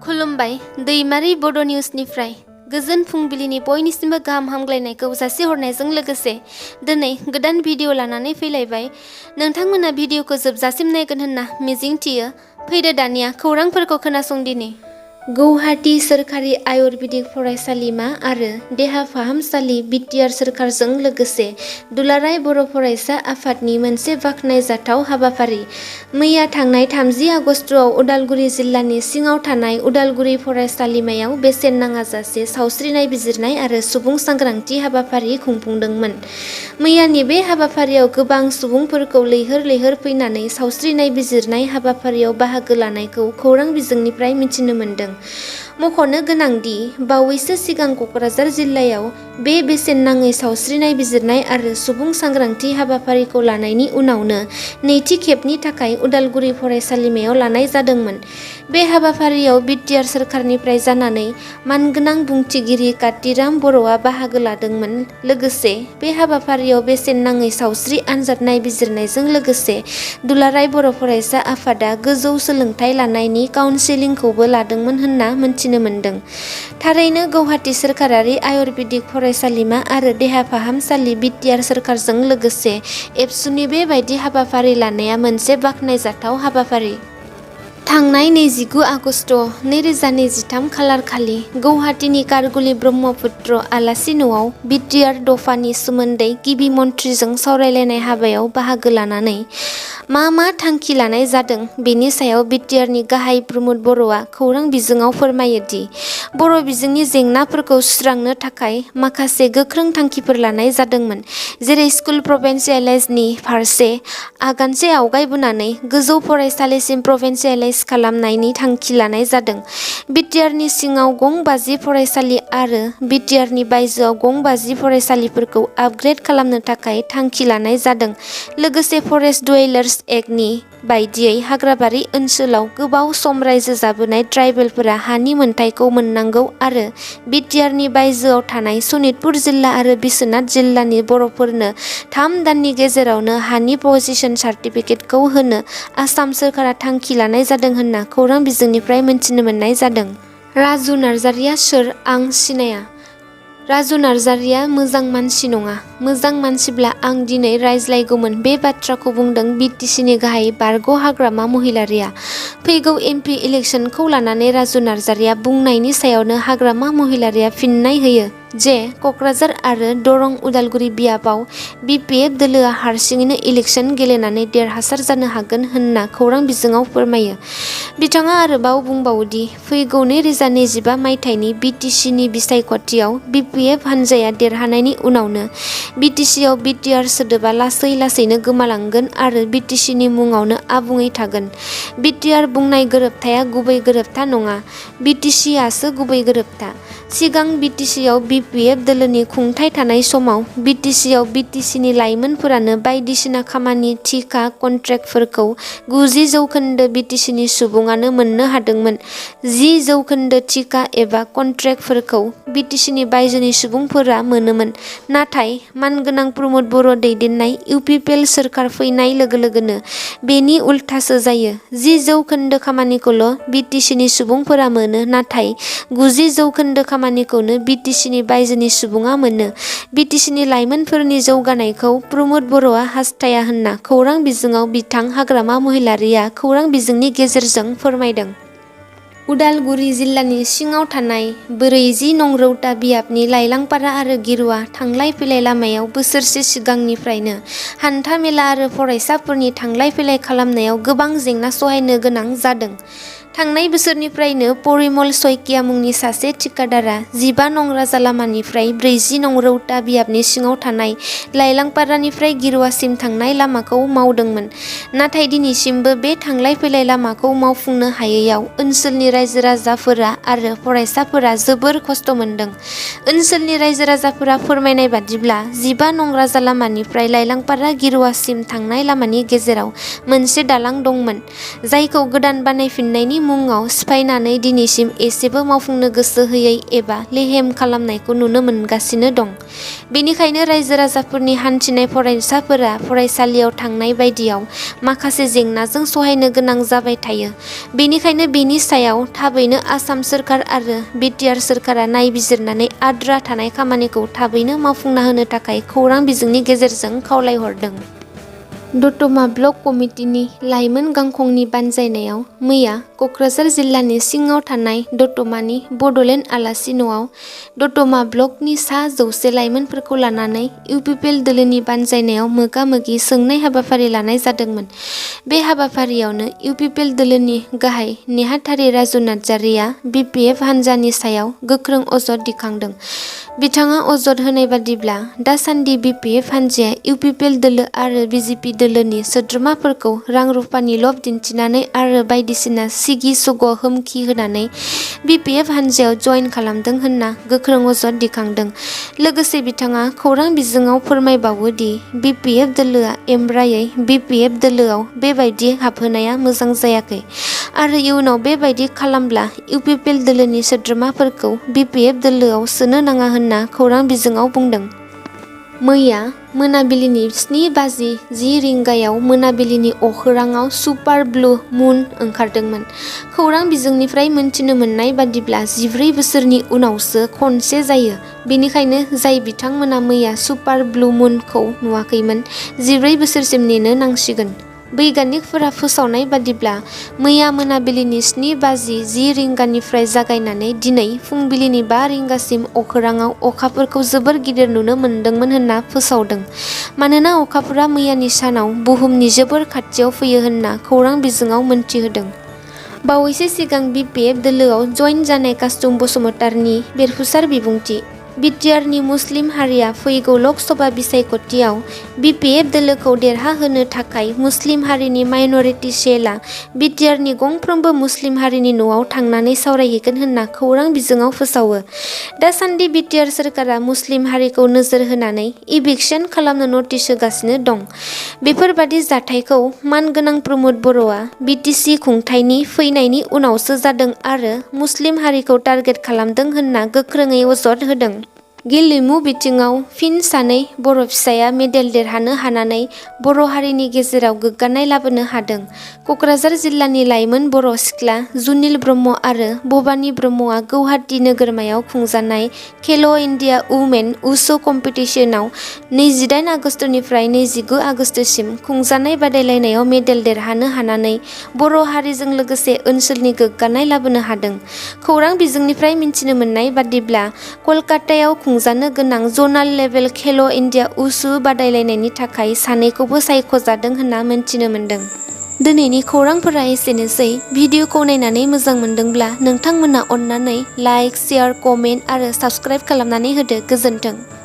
खुलुमबाय दैमारि बड' निउसनिफ्राय गोजोन फुंबिलिनि बयनिसिमबो गाहाम हामग्लायनायखौ जासिहरनायजों लोगोसे दिनै गोदान भिडिअ लानानै फैलायबाय। नोंथांमोना भिडिअखौ जोबजासिम नायगोन होनना मिजिंथियो। फैदो दानिया खौरांफोरखौ खोनासंदिनि। गुवाहाटी सोरखारि आयुर्वेदिक फरायसालिमा आरो देहा फाहामसालि बिटिआर सोरखारजों लोगोसे दुलाराय बर' फरायसा आफादनि मोनसे बाख्नायजाथाव हाबाफारि। मैया थांनाय 30 आगस्टआव उदालगुरि जिल्लानि सिङाव थानाय उदालगुरि फरायसालिमायाव बेसेन नाङाजासे सावस्रि नायबिजिरनाय आरो सुबुं सांग्रांथि हाबाफारि खुंफुंदोंमोन। मैयानि बे हाबाफारियाव गोबां सुबुंफोरखौ लैहोर लैहोर फैनानै सावस्रि नायबिजिरनाय हाबाफारियाव बाहागो लानायखौ खौरां बिजोंनिफ्राय मिथिनो मोन्दों। मख'नो गोनांदि बावैसो सिगां क'क्राझार जिल्लायाव बे बेसेन नाङै सावस्रि नायबिजिरनाय आरो सुबुं सांग्रांथि हाबाफारिखौ लानायनि उनावनो नैथि खेबनि थाखाय उदालगुरि फरायसालिमायाव लानाय जादोंमोन। बे हाबाफारियाव बिटिआर सोरखारनिफ्राय जानानै मानगोनां बुंथिगिरि कातिराम बर'आ बाहागो लादोंमोन। लोगोसे बे हाबाफारियाव बेसेन नाङै सावस्रि आनजाद नायबिजिरनायजों लोगोसे दुलाराय बर' फरायसा आफादा गोजौ सोलोंथाइ लानायनि काउन्सेलिंखौबो लादोंमोन होनना मिथिनो मोन्दों। थारैनो गुवाहाटी सोरखारारि आयुर्वेदिक फरायसालिमा आरो देहा फाहामसालि बिटिआर सोरखारजों लोगोसे एबसुनि बेबायदि हाबाफारि लानाया मोनसे बाख्नायजाथाव हाबाफारि। थांनाय 29 आगस्ट 2023 खालारखालि गुवाहाटीनि कारगुलि ब्रह्मपुत्र आलासि न'आव बिटिआर दफानि सोमोन्दै गिबि मन्थ्रिजों सावरायलायनाय हाबायाव बाहागो लानानै मा थांखि लानाय जादों बेनि सायाव बिटिआरनि गाहाय प्रमद बर'आ खौरां बिजोङाव फोरमायो दि बर' बिजोंनि जेंनाफोरखौ सुस्रांनो थाखाय माखासे गोख्रों थांखिफोर लानाय जादोंमोन। जेरै स्कुल प्रभिन्सियेलाइजनि फारसे आगानसे आवगायबोनानै गोजौ फरायसालिसिम प्रभिन्सियेलाइज खालामनायनि थांखि लानाय जादों। बिटिआरनि सिङाव गं 50 फरायसालि आरो बिटिआरनि बायजोआव गं 50 फरायसालिफोरखौ आपग्रेड खालामनो थाखाय थांखि लानाय जादों। लोगोसे फरेस्ट डुवेलार्स एक्टनि बायदियै हाग्राबारि ओनसोलाव गोबाव सम रायजो जाबोनाय ट्राइबेलफोरा हानि मोनथायखौ मोननांगौ आरो बिटिआरनि बायजोआव थानाय सनितपुर जिल्ला आरो बिश्वनाथ जिल्लानि बर'फोरनो 3 दाननि गेजेरावनो हानि पजिशन सार्टिफिकेटखौ होनो आसाम सोरखारा थांखि लानाय जादों होनना खौरां बिजोंनिफ्राय मिथिनो मोननाय जादों। राजु नार्जारिया सोर? आं सिनाया। राजु नार्जारिया मोजां मानसि नङा। मोजां मानसिब्ला आं दिनै रायज्लायगौमोन बे बाथ्राखौ बुंदों बिटिसिनि गाहाय बारग' हाग्रामा महिलारिया। फैगौ एमपि इलेक्शनखौ लानानै राजु नार्जारिया बुंनायनि सायावनो हाग्रामा महिलारिया फिननाय होयो जे क'क्राझार आरो दरं उदालगुरि बियाबाव बिपिएफ दोलोआ हारसिङैनो इलेक्शन गेलेनानै देरहासार जानो हागोन होनना खौरां बिजोङाव फोरमायो। बिथाङा आरोबाव बुंबावोदि फैगौ 2025 मायथाइनि बिटिसिनि बिसायख'थियाव बिपिएफ हानजाया देरहानायनि उनावनो बिटिसिआव बिटिआर सोदोबा लासै लासैनो गोमालांगोन आरो बिटिसिनि मुङावनो आबुङै थागोन। बिटिआर बुंनाय गोरोबथाया गुबै गोरोबथा नङा, बिटिसिआसो गुबै गोरोबथा। सिगां बिटिसिआव बिपिएफ दोलोनि खुंथाय थानाय समाव बिटिसिआव बिटिसिनि लाइमोनफोरानो बायदिसिना खामानि थिका कन्ट्रेक्टफोरखौ 90% बिटिसिनि सुबुङानो मोननो हादोंमोन। 10% थिका एबा कन्ट्रेक्टफोरखौ बिटिसिनि बायजोनि सुबुंफोरा मोनोमोन। नाथाय मानगोनां प्रमद बर' दैदेननाय इउपिपिएल सोरखार फैनाय लोगो लोगोनो बेनि उल्थासो जायो। 10% खामानिखौल' बिटिसिनि सुबुंफोरा मोनो नाथाय 90% खामानिखौनो बिटिसिनि बायजोनि सुबुङा मोनो। बिटिसिनि लाइमोनफोरनि जौगानायखौ प्रमद बर'आ हास्थाया होनना खौरां बिजोङाव बिथां हाग्रामा महिलारिया खौरां बिजोंनि गेजेरजों फोरमायदों। उदालगुरि जिल्लानि सिङाव थानाय 40 नं रौता बियाबनि लाइलांपारा आरो गिरुवा थांलाय फैलाय लामायाव बोसोरसे सिगांनिफ्रायनो हान्था मेला आरो फरायसाफोरनि थांलाय फैलाय खालामनायाव गोबां जेंना सहायनो गोनां जादों। थांनाय बोसोरनिफ्रायनो परिमल शइकिया मुंनि सासे थिकादारा 15 नं राजा लामानिफ्राय 40 नं रौता बियाबनि सिङाव थानाय लाइलांपारानिफ्राय गिरुवासिम थांनाय लामाखौ मावदोंमोन। नाथाय दिनैसिमबो बे थांलाय फैलाय लामाखौ मावफुंनो हायैयाव ओनसोलनि रायजो राजाफोरा आरो फरायसाफोरा जोबोर खस्थ' मोनदों। ओनसोलनि रायजो राजाफोरा फोरमायनाय बादिब्ला 15 नं राजा लामानिफ्राय लाइलांपारा गिरुवासिम थांनाय लामानि गेजेराव मोनसे दालां दंमोन, जायखौ गोदान बानायफिननायनि मुङाव सिफायनानै दिनैसिम एसेबो मावफुंनो गोसो होयै एबा लेहेम खालामनायखौ नुनो मोनगासिनो दं। बेनिखायनो रायजो राजाफोरनि हान्थिनाय फरायसाफोरा फरायसालियाव थांनाय बायदियाव माखासे जेंनाजों सहायनो गोनां जाबाय थायो। बेनिखायनो बेनि सायाव थाबैनो आसाम सोरखार आरो बिटिआर सोरखारा नायबिजिरनानै आद्रा थानाय खामानिखौ थाबैनो मावफुंना होनो थाखाय खौरां बिजोंनि गेजेरजों खावलायहरदों। दतमा ब्लक कमिटिनि लाइमोन गांखंनि बानजायनायाव मैया कक्राझार जिल्लानि सिङाव थानाय दतमानि बड'लेण्ड आलासि न'आव दतमा ब्लकनि सा 100 लाइमोनफोरखौ लानानै इउपिपिएल दोलोनि बानजायनायाव मोगा-मोगि सोंनाय हाबाफारि लानाय जादोंमोन। बे हाबाफारियावनो इउपिपिएल दोलोनि गाहाय नेहाथारि राजु नार्जारिया बिपिएफ हान्जानि सायाव गोख्रों अजद दिखांदों। बिथाङा अजद होनाय बादिब्ला दासान्दि बिपिएफ हान्जाया इउपिपिएल दोलो आरो बिजेपि दोलोनि सोद्रोमाफोरखौ रां-रुपानि लब दिन्थिनानै आरो बायदिसिना सिगि-सग' हुमखि होनानै बिपिएफ हान्जायाव जइन खालामदों होनना गोख्रों अजद दिखांदों। लोगोसे बिथाङा खौरां बिजोङाव फोरमायबावो दि बिपिएफ दोलोआ एमब्रायै बिपिएफ दोलोआव बेबायदि हाबहोनाया मोजां जायाखै आरो इयुनाव बेबायदि खालामब्ला इउपिपिएल दोलोनि सोद्रोमाफोरखौ बिपिएफ दोलोआव सोनो नाङा होनना खौरां बिजोङाव बुंदों। मैया मोनाबिलिनि 7:10 रिंगायाव मोनाबिलिनि अखोराङाव सुपार ब्लु मुन ओंखारदोंमोन। खौरां बिजोंनिफ्राय मोनथिनो मोननाय बादिब्ला 14 बोसोरनि उनावसो खनसे जायो। बेनिखायनो जाय बिथांमोना मैया सुपार ब्लु मुनखौ नुवाखैमोन 14 बोसोरसिम नेनो नांसिगोन। बैज्ञानिकफोरा फोसावनाय बादिब्ला मैया मोनाबिलिनि 7:10 रिंगानिफ्राय जागायनानै दिनै फुंबिलिनि 5 रिंगासिम अखोराङाव अखाफोरखौ जोबोर गिदिर नुनो मोनदोंमोन होनना फोसावदों। मानोना अखाफोरा मैयानि सानाव बुहुमनि जोबोर खाथियाव फैयो होनना खौरां बिजोङाव मोनथिहोदों। बावैसो सिगां बिपिएफ दोलोआव जइन जानाय कासुम बसुमतारनि बेरफुसार बिबुंथि। बिटिआरनि मुस्लिम हारिया फैगौ लक सभा बिसायख'थियाव बिपिएफ दोलोखौ देरहाहोनो थाखाय मुस्लिम हारिनि माइनरिटि सेलआ बिटिआरनि गंफ्रोमबो मुस्लिम हारिनि न'आव थांनानै सावरायहैगोन होनना खौरां बिजोङाव फोसावो। दासान्दि बिटिआर सोरखारा मुस्लिम हारिखौ नोजोर होनानै इभिक्सन खालामनो नटिस होगासिनो दं। बेफोरबादि जाथायखौ मानगोनां प्रमद बर'आ बिटिसि खुंथायनि फैनायनि उनावसो जादों आरो मुस्लिम हारिखौ टारगेट खालामदों होनना गोख्रोङै अजद होदों। गेलेमु बिथिङाव फिन सानै बर' फिसाया मेडेल देरहानो हानानै बर' हारिनि गेजेराव गोग्गानाय लाबोनो हादों। कक्राझार जिल्लानि लाइमोन बर' सिख्ला जुनिल ब्रह्म आरो भबानी ब्रह्मआ गौहाटी नोगोरमायाव खुंजानाय खेल' इन्डिया वुमेन वुशु कम्पिटिशनाव 28 आगस्तनिफ्राय 29 आगस्तसिम खुंजानाय बादायलायनायाव मेडेल देरहानो हानानै बर' हारिजों लोगोसे ओनसोलनि गोग्गानाय लाबोनो हादों। खौरां बिजोंनिफ्राय मिथिनो मोननाय बादिब्ला कलकातायाव खुंजानो गोनां जनाल लेभेल खेल' इन्डिया वुशु बादायलायनायनि थाखाय सानैखौबो सायख'जादों होनना मिथिनो मोनदों। दिनैनि खौरांफोरा एसेनोसै। भिडिअखौ नायनानै मोजां मोनदोंब्ला नोंथांमोना अन्नानै लाइक, शेयार, कमेन्ट आरो साबस्क्राइब खालामनानै होदो। गोजोन्थों।